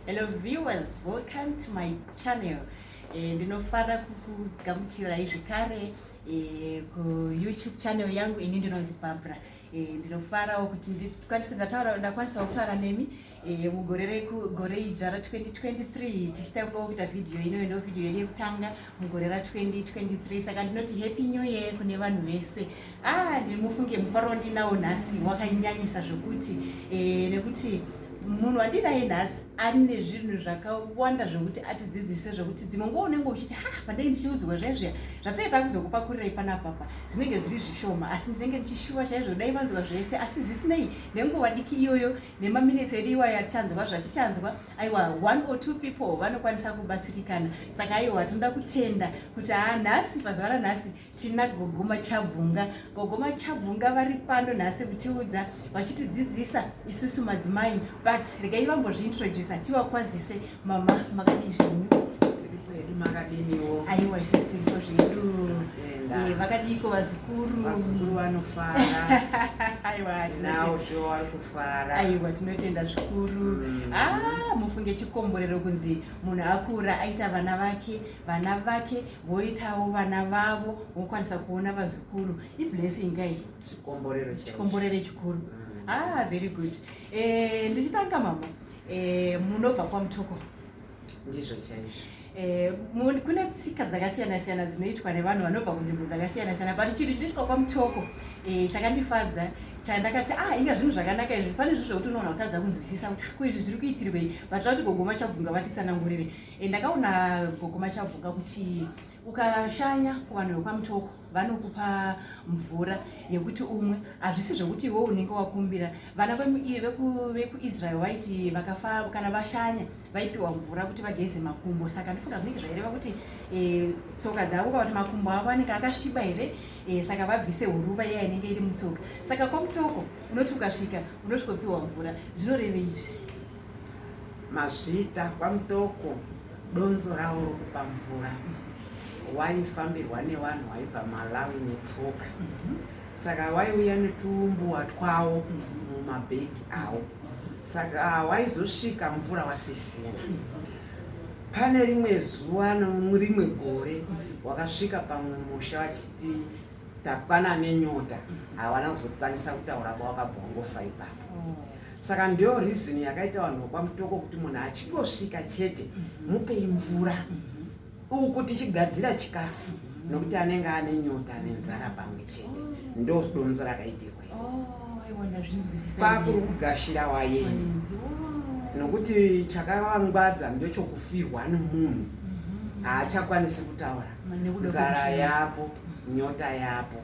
Hello viewers, welcome to my channel. Ndinofara kukugamuchirai zvekare ku YouTube channel yangu ini ndinonzi Barbara. Ndinofarawo kuti ndakwanisa kutaura nemi mugore ija ra 2023 tichitangawo kuita video ino ndo video yedu yekutanga mugore ra 2023. Saka ndinoti happy new year kune vanhu vese. Ndimufunge mufaro ndinawo nhasi wakanyanyisa zvokuti nekuti munhu wandinaye nhasi ane zvinhu zvakawanda zvokuti atidzidzise zvokuti dzimwe nguva unenge uchiti pandenge ndichiudzwa zvaizvia zvatoita kuzokupakurirei panapapa zvinenge zviri zvishoma, asi ndinenge ndichishuva chaizvo dai vanzwa zvese, asi zvisinei nenguva diki iyoyo nemaminitsi edu iwayo atichanzwa zvatichanzwa, aiwa 1 or 2 people vanokwanisa kubatsirikana. Saka aiwa tinoda kutenda kuti nhasi pazuva ranhasi tina gogoma chabvunga. Gogoma chabvunga vari pano nhasi kutiudza vachitidzidzisa isusu madzimai, but regai vambozviintroduce tivakwazise. Mama, makadii zvenyu? Tiri makadiniwo? Aiwa isusu tiripo zvedu. Vakadiko vazukuru? Vazukuru vanofara. Aiwa nawo zvo vari kufara. Aiwa tinotenda zvikuru. Mufunge chikomborero kunzi munhu akura aita vana vake voitawo vana vavo, vokwanisa kuona vazukuru. Iblessing ngai? Chikomborero chikuru. Very good. Ndichitanga mama, munobva kwamutoko? Ndizvo chaizvo. Kune tsika dzakasiyana-siyana dzinoitwa nevanhu vanobva kunzvimbo dzakasiyana-siyana, but chinhu chinoitwa kwamutoko chakandifadza chandakati inga zvinhu zvakanaka izvi. Pane zvinhu zvokuti unoona kutadza kunzwisisa kuti ko izvi zviri kuitirwei, but kuti gogoma chabvunga vatitsanangurire. Ndakaona gogoma chabvunga kuti ukashanya kuvanhu vekwamutoko vanokupa mvura yekuti umwe. Hazvisi zvokuti iwe unenge wakumbira. Vana vekuIsrael vaiti vakafa kana vashanya vaipiwa mvura kuti vageze makumbo. Saka ndifunga zvinenge zvaireva kuti tsoka dzavo kuti makumbo avo anenge akasviba here, saka vabvise huruva iya inenge iri mutsoka. Saka kwamutoko unoti ukasvika unosvikopiwa mvura. Zvinorevei izvi? Mazvita kwamutoko donzo ravo rokupa mvura waifambirwa nevanhu vaibva Malawi netsoka. Saka waiuya netumbuwa twawo mumabhegi avo. Saka waizosvika mvura wasisina. Pane rimwe zuva nerimwe gore wakasvika pamwe musha vachiti takwana nenyota, hawana kuzokwanisa kutaura kwawakabva wangofa ipapo. Saka ndiyo reason yakaita vanhu kwamutoko kuti munhu achingosvika chete mupei mvura uku tichigadzira chikafu, nokuti anenge ane nyota nenzara pamwe chete. Ndo donzo rakaitirwa kwakuri kugashira wayeni, nokuti chakavangwadza ndechokufirwa nemunhu haachakwanisi kutaura, nzara yapo, nyota yapo.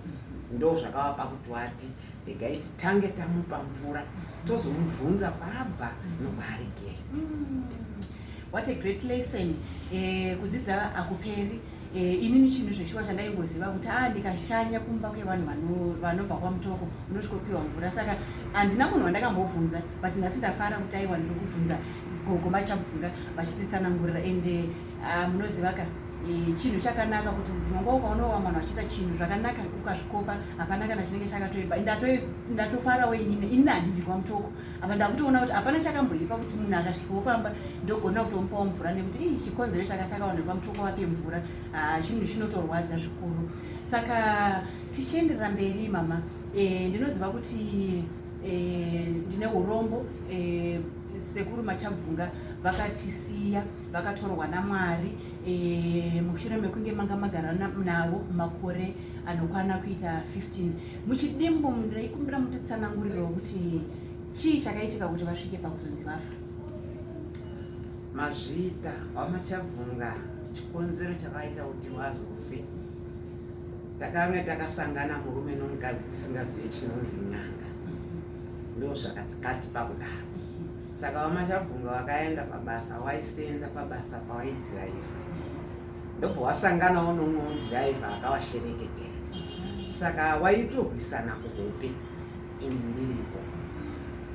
Ndo zvakavapa kuti wati regai titange tamupa mvura tozomubvunza kwabva nokwaarigei. What a great lesson. Kudzidza akuperi. Inini chinhu zveshuwa chandaingoziva kuti ndikashanya kumba kwevanhu vanobva kwamutoko unosvikopiwa mvura. Saka handina munhu wandakambobvunza, but nhasi ndafara kuti aiwa ndiri kubvunza gogoma chabvunga vachititsanangurira. Ende munoziva ka chinhu chakanaka kuti dzimwe nguva ukaonawo mwana wachiita chinhu zvakanaka ukazvikopa, hapana kana chinenge chakatoipa. Ndatofarawo inini handibvi kwamutoko, apa ndakutoona kuti hapana chakamboipa kuti munhu akasvikawo pamba ndogona kutomupawo mvura, nekuti chikonzero chakasaka vanhu vekwamutoko vape mvura chinhu chinotorwadza zvikuru. Saka tichienderera mberi mama, ndinoziva kuti ndine urombo. Sekuru machabvunga vakatisiya, vakatorwa naMwari mushure mekunge manga magara navo makore anokwana kuita 15. Muchidimbo ndaikumbira mutitsanangurirawo kuti chii chakaitika kuti vasvike pakuzonzi vafa? Mazvita wamachabvunga chikonzero chakaita kuti wazofe, takanga takasangana murume nomukadzi tisingazivi chinonzi n'anga. Ndo zvakatikati pakudaro. Saka wamachabvunga wakaenda pabasa, waisenza pabasa pawaidhiraivha. Ndobva wasanganawo nomwe mudhiraivha akawashereketera. Saka waitorwisana kuhope ini ndiripo,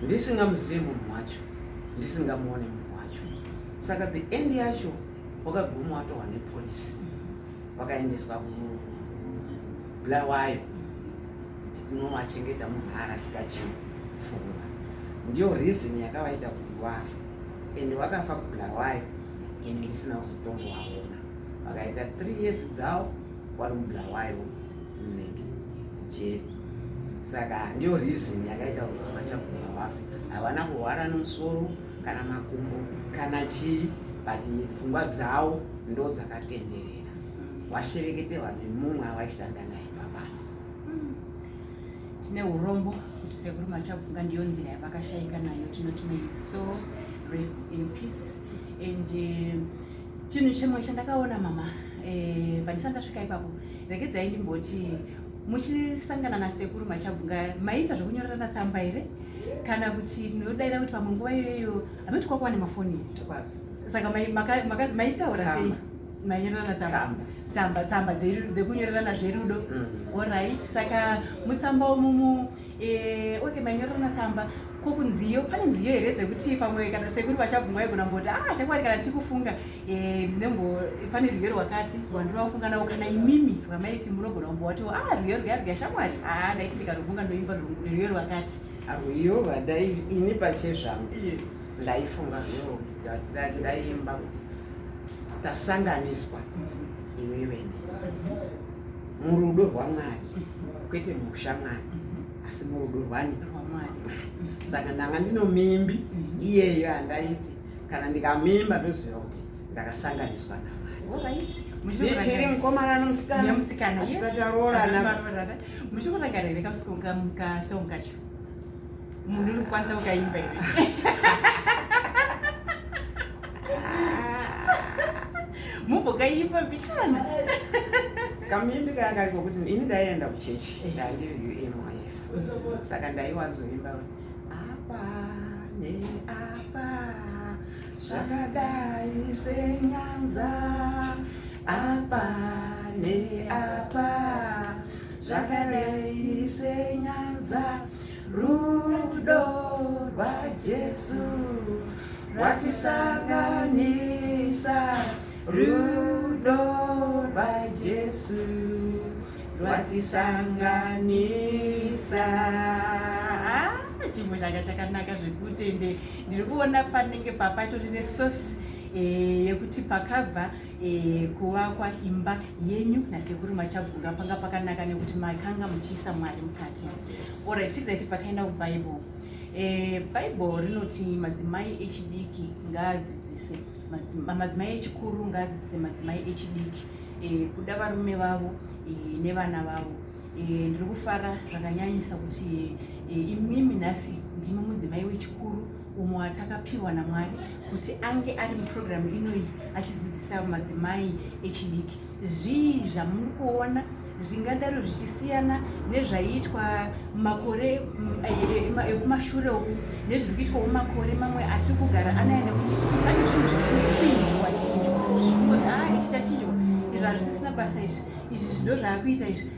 ndisingamuzive munhu wacho, ndisingamuone munhu wacho. Saka the end yacho wakaguma watorwa nepolisi, wakaendeswa kubulawayo kuti tinovachengeta munhu arasika chipfungwa. Ndiyo reason yakavaita kuti wafa. ende wakafa kubulawayo ine ndisina kuzotombowaona. Vakaita 3 years dzavo wari mubulawayo mnenge jeri. Saka ndiyo reason yakaita kuti vamachavhunga vafe. Havana kurwara nomusoro kana makumbo kana chii, but pfungwa dzavo ndo dzakatenderera. Washereketerwa nemumwe avachitanda naye pabasa. Tine urombo kuti sekuru machabvunga ndiyo nzira yavakashayika nayo. Tinoti may his soul rest in peace. And chinhu chimwe chandakaona mama pandisati ndasvika ipapo, regedzai ndimboti muchisangana nasekuru machabvunga maita zvekunyorerana tsamba here kana kuti tinodaira kuti pamwe nguva iyoyo hameti kwakwa nemafoni? Saka makazi maitaura sei? Mainyorerana tsamba dzekunyorerana zverudo. Alright, saka mutsamba umumu okay, mainyorerana tsamba kokunziyo, pane nziyo here dzekuti pamwe kana sekuru machabvunga igona mboti shakwari kana tichikufunga pane rwiyo rwakati vanhu vafunga nawo, kana imimi rwamaiti munogona kumbowati rwiyo rwyarya shakwari ndaiti ndikarufunga ndoimba rwiyo rwakati. Rwiyo rwadai ini pachezvangu ndaifunga rwiyo ndaimba kuti tasanganiswa iwewe murudo rwaMwari, kwete muushamwari asi murudo rwani rwaMwari. Saka ndanga ndinomimbi iyeyo andaiti kana ndikamimba ndoziva kuti ndakasanganiswa naMwari. Ndichiri mukomana nomusikana atisati aroorana. Muchikurangarire kasongo kacho munhu uri kukwanisa kukaimba here? Mumbokaimba mbichana kamimbi kaya kariko kuti ini ndaienda kuchechi ndandiri UMIF. Saka ndaiwanzoimba kuti apa neapa zvakadai senyanza, apa neapa zvakadai senyanza, rudo rwaJesu rwatisanganisa, rudo rwaJesu rwatisanganisa. Chimwe changa chakanaka zvekuti ndiri kuona panenge papatori nesosi yekuti pakabva kuvakwa imba yenyu nasekuru machabvunga panga pakanaka nekuti makanga muchiisa Mwari mukati. Alright, tichizaiti pataenda kuBhaibheri. Bhaibheri rinoti madzimai echidiki ngaadzidzise, madzimai echikuru ngaadzidzise madzimai echidiki kuda varume vavo nevana vavo. Ndiri kufara zvakanyanyisa kuti imimi nhasi ndimi mudzimai wechikuru umwe watakapiwa naMwari kuti ange ari muprogramu inoyi achidzidzisa madzimai echidiki. Zvii zvamuri kuona zvingadaro zvichisiyana nezvaiitwa makore ekumashure uku nezviri kuitwawo makore mamwe atiri kugara anaya, nekuti pane zvinhu zviri kuchinjwa zvimbudzi ichi chachinjwa, izvi hazvisisina basa, izvi ndo zvaakuita izvi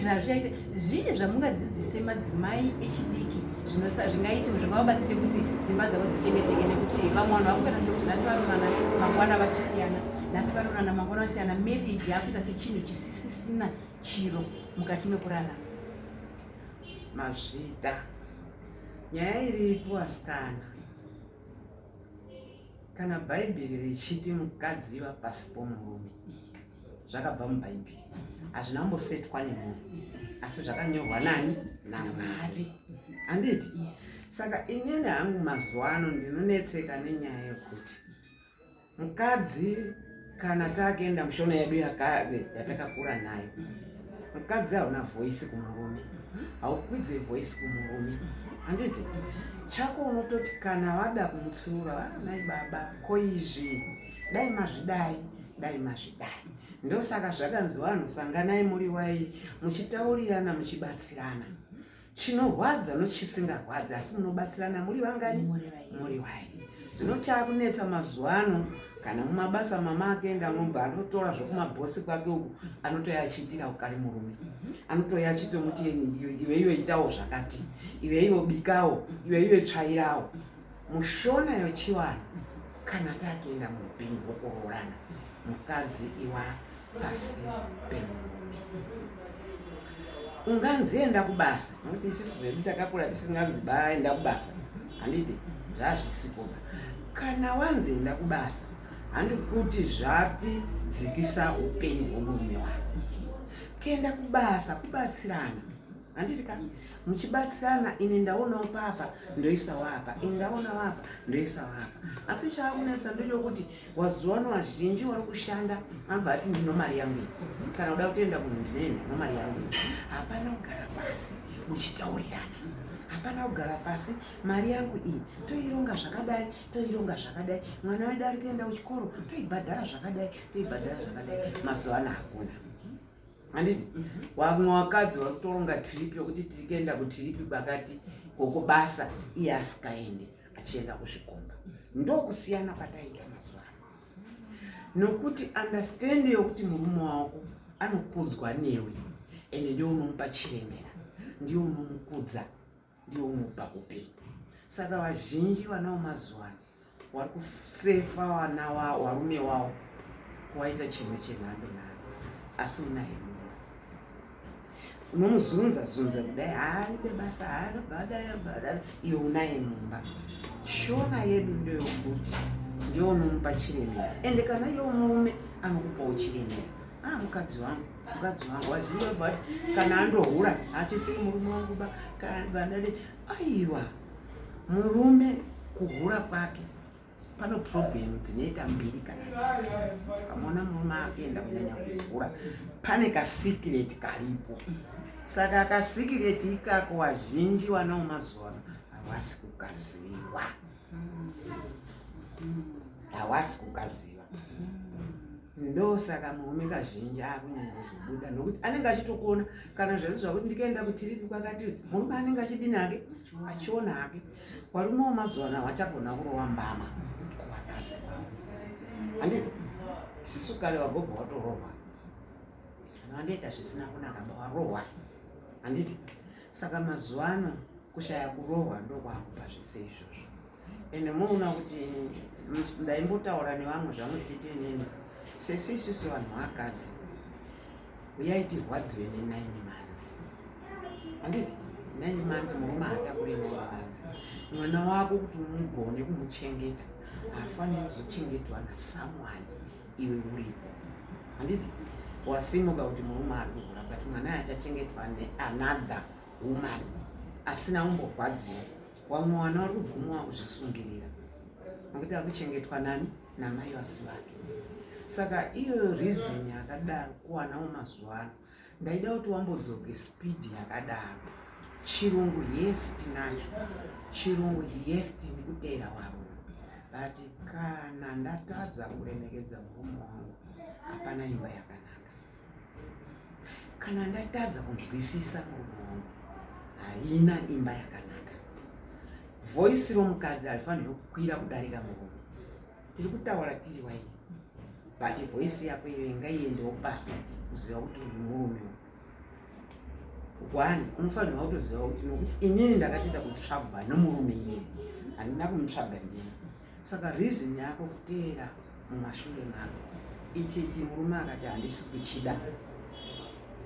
hazvichaita. Zvii zvamungadzidzise madzimai echidiki zvingavabatsire kuti dzimba dzavo dzichengeteke, nekuti vamwe vanhu vakungana sekuti nhasi varonana mangwana vachisiyana, nhasi varonana mangwana vachisiyana. Marriage yakuita sechinhu chisisina chiro mukati mekurarama. Mazvita nyaya iripo asikana, kana Bhaibheri richiti mukadzi iva pasi pomurume zvakabva muBhaibheri, hazvina kumbosetwa nemunhu asi zvakanyorwa nani? naMwari. Handiti? Saka inini hangu mazuva ano ndinonetseka nenyaya yokuti mukadzi kana takuenda mushona yedu yatakakura nayo, mukadzi hauna voisi kumurume, haukwidze voisi kumurume. Handiti? Chako unototi kana wada kumutsiura, nai baba koizvi dai mazvidai, dai mazvidai. Ndosaka zvakanzi vanhu sanganai muri wairi muchitaurirana muchibatsirana. Chinorwadza nochisingarwadzi asi munobatsirana muri vangani? Muri wairi. Zvino chakunetsa mazuva ano kana mumabasa mama akaenda mumba anotora zvokumabhosi kwake uku anotoya achiitira ukari murume. Anotoya achitomuti iwe itawo zvakati, iwe bikawo, iwe tsvairawo. Mushona yochiwana kana takuenda muupenyu hwokoroorana, mukadzi iwa pasi pemurume. Unganzi enda kubasa, nokuti isusu zvedu takakura tisinganzi enda kubasa. Handiti? Zvazvisikoba. kana wanzenda kubasa handikuti zvati dzikisa upenyu hwemurume wako. Kuenda kubasa kubatsirana, handiti ka muchibatsirana, ine ndaonawo papa ndoisa wapa, ine ndaona wapa ndoisa wapa. Asi chaakunetsa ndechokuti waziwano wazhinji wari kushanda anobva ati ndino mari yangu iyi, kana kuda kutoenda kuno ndinei ndino mari yangu iyi. Hapana kugara pasi muchitaurirana, hapana kugara pasi mari yangu iyi toironga zvakadai, toironga zvakadai, mwana wedu ari kuenda kuchikoro toibhadhara zvakadai, toibhadhara zvakadai. Mazuva ano hakuna. Handiti wamwe wakadzi vari kutoronga tiripi yokuti tiri kuenda kutiripi kwakati kwokubasa iye asikaende achienda kuzvikomba. Ndokusiyana kwataita mazuva ano, nokuti understand yokuti murume wako anokudzwa newe ende ndiye unomupa chiremera, ndiye unomukudza, ndiye unomupa upenyu. Saka vazhinji vanawo mazuva ano vari kusefa varume wavo kuvaita chimwe chenhando nhando, asi unaye unomuzunza kudai haaibe basa haabhadhara, iwe unaye mumba. Shona yedu ndeyokuti ndiye unomupa chiremera, ende kana iye murume anokupawo chiremera. Mukadzi wangu wazhinji vabva kana andohura hachisiri murume wangu ba, kana vandade aiwa murume kuhura kwake pano problem dzinoita mbiri kana kamona murume akuenda kunyanya kuhura pane kasikireti karipo. Saka kasikireti ikako wazhinji wanawo mazuva ano havasi kukaziva, havasi kukaziva. Ndosaka murume kazhinji akunyanya kuzobuda nokuti anenge achitokuona kana zvazvo zvakuti ndikaenda kutiripi kwakati murume anenge achidini hake achiona hake. Varumewo mazuva ano vachagona kurova mbama kuvakadzi vavo, handiti isisu kare wagobva watorohwa kana wandoita zvisina kunaka warohwa, handiti. Saka mazuva ano kushaya kurohwa ndokwakupa zvese izvozvo. Ende muona kuti ndaimbotaura nevamwe zvangu tichiite neni sese isusu vanhu vakadzi uyai tirwadziwe ne9 months, handiti 9 months murume hatakure 9 months. Mwana wako kuti umugone kumuchengeta hafaniri kuzochengetwa nasomeone iwe uripo, handiti. Wasimuka kuti murume ari kuhura but mwana achachengetwa neanother woman asina umborwadziwa. Wamwe wana vari kuguma kuzvisungirira nokuti ari kuchengetwa nani namai vasi vake. Saka iyo reason yakadaro kuwanawo mazuva ano ndaida kuti wambodzoke speed yakadaro. Chirungu yes tinacho, chirungu yes tiri kuteera varume, but kana ndatadza kuremekedza murume wangu hapana imba yakanaka. Kana ndatadza kunzwisisa murume wangu haina imba yakanaka. Voice romukadzi harifanirwi kukwira kudarika murume. Tiri kutaura tiri waini, but voice yako iwe ngaiendewo pasi kuziva kuti uyu murume one unofanirwa kutoziva kuti nokuti inini ndakatoita kutsvagwa nomurume iye handina kumutsvaga ndini. Saka reason yako kuteera mumashure mako ichi murume akati handisi kuchida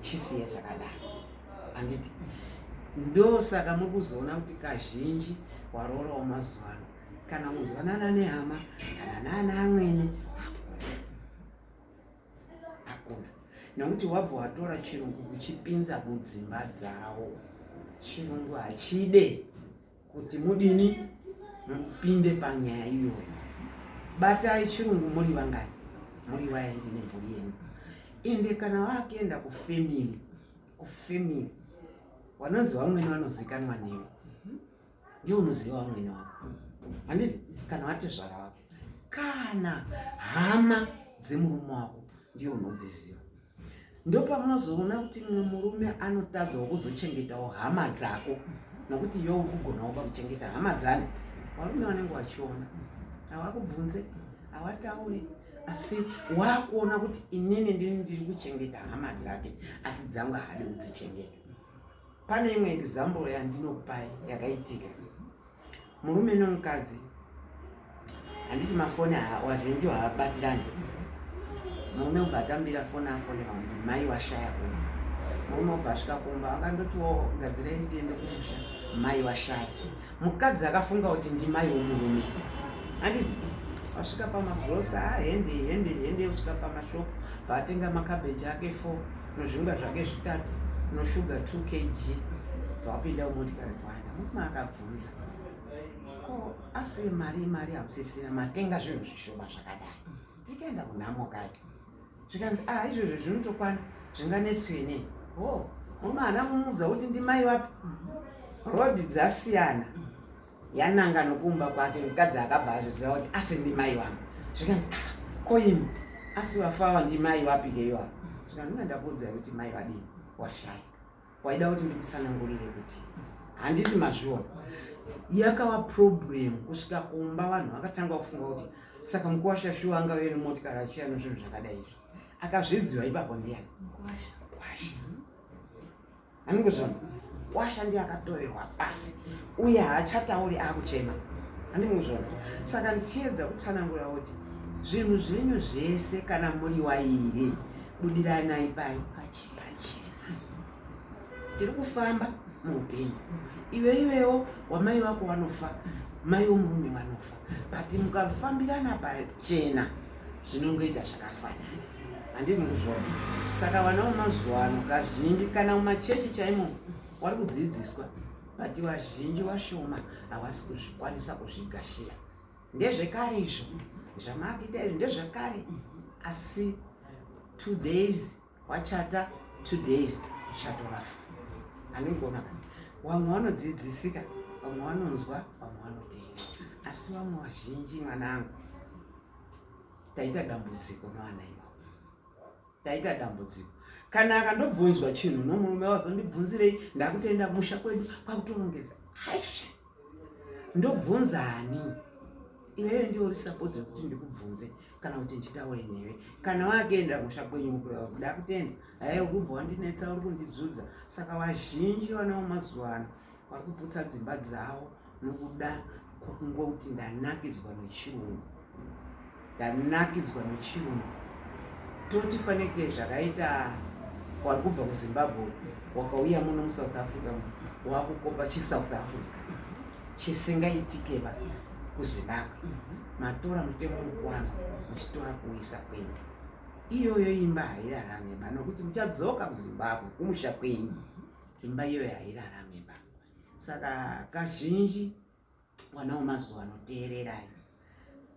chisiye chakadaro, handiti. Ndosaka muri kuzoona kuti kazhinji warorawo mazuva ano kana muzwanana nehama kana naana amweni hakuna, nokuti wabva watora chirungu kuchipinza mudzimba dzavo. Chirungu hachide kuti mudini mupinde panyaya iyoyo. Batai chirungu muri vangani, muri vairi nemhuri yenyu. Ende kana wakuenda kufamily wanonzi vamweni vanozikanwa newe, ndiye unoziva vamweni wako, handiti. Kana watezvara wako kana hama dzemurume wako ndiye unodziziva. Ndopamunozoona kuti mumwe murume anotadzawo kuzochengetawo hama dzako, nokuti iwe uri kugonawo pakuchengeta hama dzani. Varume vanenge vachiona havakubvunze, havatauri, asi wakuona kuti inini ndiri kuchengeta hama dzake asi dzangu haadi kudzichengeta. Pane imwe example yandinokupai yakaitika. Murume nomukadzi, handiti mafoni wazhinji havabatirani. Murume ubva atambira foni afoni wanzi mai washaya kuno. Murume ubva asvika kumba akandotiwo gadzirai tiende kumusha, mai washaya. Mukadzi akafunga kuti ndimai womurume. handiti wasvika pamagrosa hende usvika pamashopu vatenga makabheji ake 4 nozvingwa zvake 3 noshuga 2 kg vapinda mumotikari vana murume akabvunza ko asi mari hamusisina matenga zvinhu zvishoma zvakadai tikaenda kunhamo kake zvikanzi izvozvo zvinotokwana zvinganetswene murume haana kumudza kuti ndimai wapi rodhi dzasiyana yananga nokumba kwake mukadzi akabva azviziva kuti asi ndimai wangu zvikanzi koimi asi wafawa ndimai wapi keiwa zvikanzi ngandakudza kuti mai wadini washaya waida kuti ndikutsanangurire kuti handiti mazviona yakava problem kusvika kumba vanhu vakatanga kufunga kuti saka mukuwashashuwa anga veri motikari achiya nezvinhu zvakadai izvo akazvidziwa ipapo ndiani kwasha handingozvona kwasha ndiye akatorerwa pasi uye haachatauri akuchema handingozvona saka ndichiedza kutsanangura kuti zvinhu zvenyu zvese kana muri wairi budiranai pachena tiri kufamba muupenyu iwewo wamai vako vanofa mai womurume vanofa but mukafambirana pachena zvinongoita zvakafanana handiri muzvona saka vana vemazuva ano kazhinji kana mumachechi chaimo vari kudzidziswa but vazhinji vashoma havasi kuzvikwanisa kuzvigashira ndezvekare izvo zvamaakita izvo ndezvekare asi 2 days wachata 2 days uchatovafa handingoona kana vamwe vanodzidzisika vamwe vanonzwa vamwe vanoteera asi vamwe vazhinji mwanangu taita dambudziko nevana ivavo taita dambudziko kana akandobvunzwa chinhu nomurume wazondibvunzirei ndakutenda musha kwedu kwakutorongedza aisha ndobvunza hani iwewe ndiwo uri suppose kuti ndikubvunze kana kuti nditaure newe kana wakuenda musha kwenyu mukureva kuti ndakutenda haiwa kubva wandinetsa uri kundidzudza saka vazhinji vana vemazuva ano vari kuputsa dzimba dzavo nokuda kwokungoti ndanakidzwa nechirungu toti fanike zvakaita wari kubva kuzimbabwe wakauya muno musouth africa wakukopa chisouth africa chisingaitike kuzimbabwe matora mutengo mukwano muchitora kuisa kwenyu iyoyo imba hairarameba nokuti muchadzoka kuzimbabwe kumusha kwenyu imba iyoyo hairarameba saka kazhinji vana vemazuva anoteererai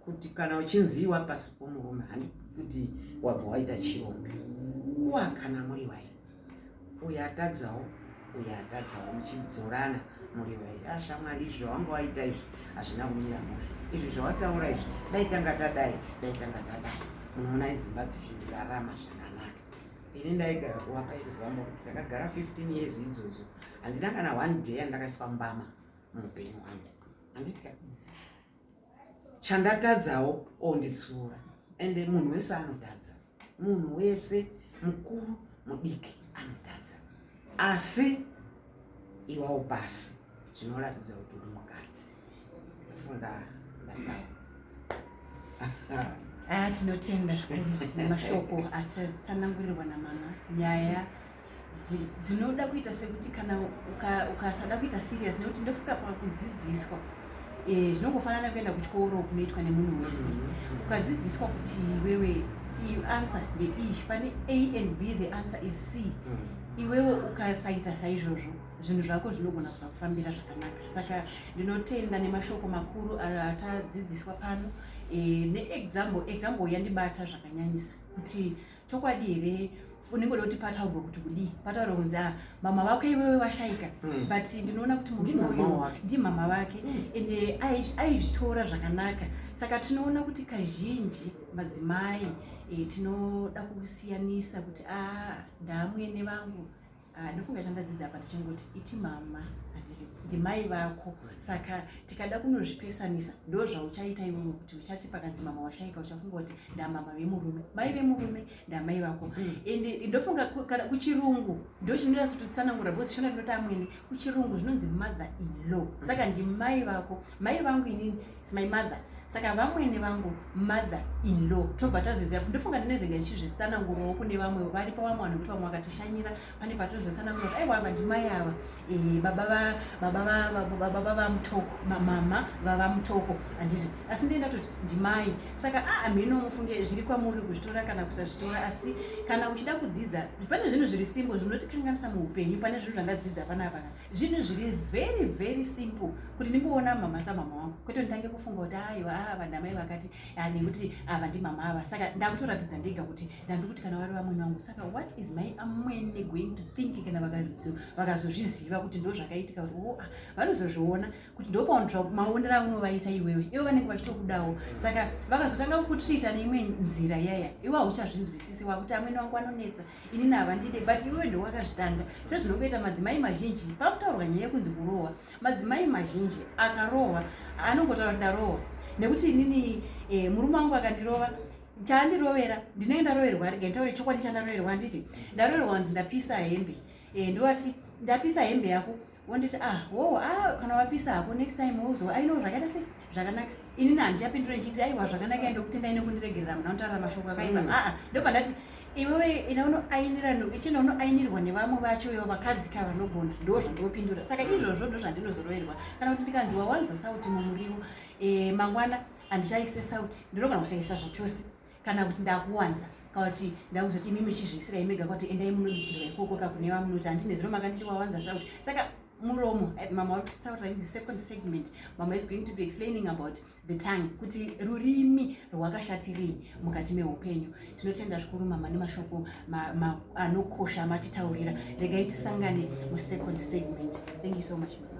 kuti kana uchinziwa pasi pomurume handi kuti wabva waita chirombe kuwa kana muri vairi uyo atadzawo muchidzorana muri vairi ashamwari izvo wanga waita izvi hazvina kumira muzvo izvi zvawataura izvi daitanga tadai munoona idzimba dzichirarama zvakanaka ini ndaigara kuvapa example kuti ndakagara 15 years idzodzo handina kana 1 day andakaiswa mbama muupenyu hwangu handiti ka chandatadzawo onditsura ende munhu wese anotadza munhu wese mukuru mudiki anotadza asi iwawo pasi zvinoratidza kuti uri mukadzi funga ndataura tinotenda zvikuru nemashoko atatsanangurirwa namama nyaya dzinoda kuita sekuti kana ukasada kuita serious nekuti ndofuka pakudzidziswa zvinongofanana kuenda kuchikoro kunoitwa nemunhu wese ukadzidziswa kuti wewe answer ndeishi pane A and B the answer is C iwewe ukasaita saizvozvo zvinhu zvako zvinogona kuzakufambira zvakanaka saka ndinotenda nemashoko makuru atadzidziswa pano neexample yandibata zvakanyanyisa kuti chokwadi here unenge kuti pataurwa kuti kudii pataurwa kunzi mama vako iwewe washaika but ndinoona kuti munhu ndi mama vake ende aizvitora zvakanaka saka tinoona kuti kazhinji madzimai tinoda kusiyanisa kuti ndamwene vangu ndofunga chandadzidza apa ndichingoti iti mama ndimai vako saka tikada kunozvipesanisa ndo zvauchaita iwewe kuti uchati pakanzi mama washaika uchafunga kuti ndamama vemurume mai vemurume ndamai vako ende ndofunga kuchirungu ndo chinoda kutotsanangura because chona ndinoti amweni kuchirungu zvinonzi mother in law saka ndimai vako mai vangu inini is my mother saka vamwene vangu mother in law tobva tazoziva ndofunga ndinezenge ndichizvisanangurawo kune vamwe vari pavamwe vanhu kuti vamwe vakatishanyira pane patozosanangura kuti aiwa ava ndimai ava baba vamutoko mama vavamutoko handiti asi ndoenda toti ndimai saka mhino mufunge zviri kwamuri kuzvitora kana kusazvitora asi kana uchida kudzidza pane zvinhu zviri simple zvinotikanganisa muupenyu pane zvinhu zvangadzidza panapa zvinhu zviri very very simple kuti ndingoona mama samama wangu kwete nditange kufunga kuti aiwa ava ndamai vakati nekuti ava ndimama ava saka ndakutoratidza ndega kuti ndambi kuti kana vari vamwene vangu saka what is my amwene going to think kana vakazozviziva kuti ndo zvakaitika kuti vanozozviona kuti ndomaonera unovaita iwewe ivo vanenge vachitokudawo saka vakazotanga kukutrita neimwe nzira yaya iwe hauchazvinzwisisi wakuti amwene wangu anonetsa inini havandide but iwe ndo wakazvitanga sezvinongoita madzimai mazhinji pakutaurwa nyaya yekunzi kurohwa madzimai mazhinji akarohwa anongotaura kuti ndarohwa nekuti inini murume wangu akandirova chaandirovera ndinenge ndaroverwa rega nditaure chokwadi chandaroverwa handiti ndaroverwa kunzi ndapisa hembe ndovati ndapisa hembe yako wonditi kana wapisa hako next time aino zvakaita sei zvakanaka inini handichapindura ndichiti aiwa zvakanaka ndokuti ndaine kundiregerera muna unotaura mashoko akaipa ndobva ndati iwewe ina unoainirwa nevamwe vacho ivo vakadzi ka vanogona ndo zvandopindura saka izvozvo ndo zvandinozoroverwa kana kuti ndikanzi wawanza sauti mumuriwo mangwana handichaise sauti ndinogona kusaisa zvachose kana kuti ndakuwanza kana kuti ndakuzoti imimi chizviisirai mega kuti endai munobikirwa ikoko kakune vamunoti handine zvino maka ndichi wawanza sauti saka muromo mama wakutaura in the second segment mama is going to be explaining about the tongue kuti rurimi rwakashatirei mukati meupenyu tinotenda zvikuru mama nemashoko anokosha matitaurira regai tisangane mu second segment. Thank you so much.